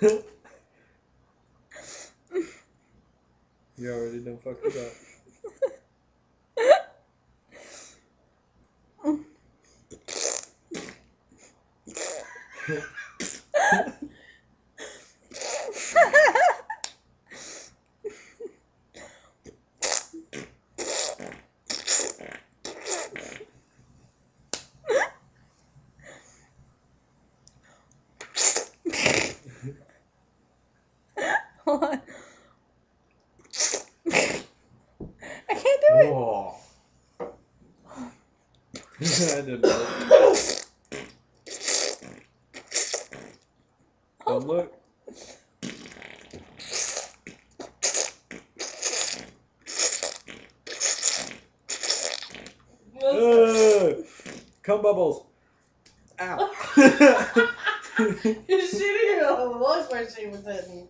You already done fucked it up. Hold on. I can't do it. Whoa. I didn't know. Don't look. Cum bubbles. Ow. You're shooting her on the log where she was hitting.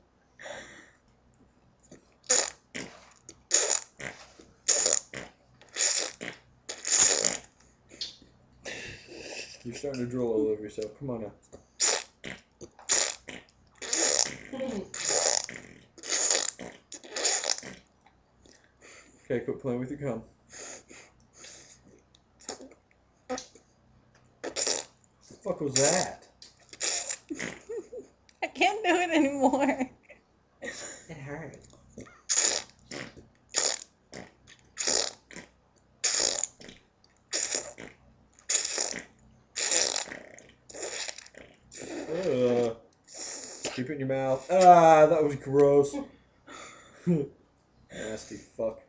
You're starting to drool all over yourself. Come on now. Okay, quit playing with your cum. What the fuck was that? I can't do it anymore. It hurt. Keep it in your mouth. Ah, that was gross. Nasty fuck.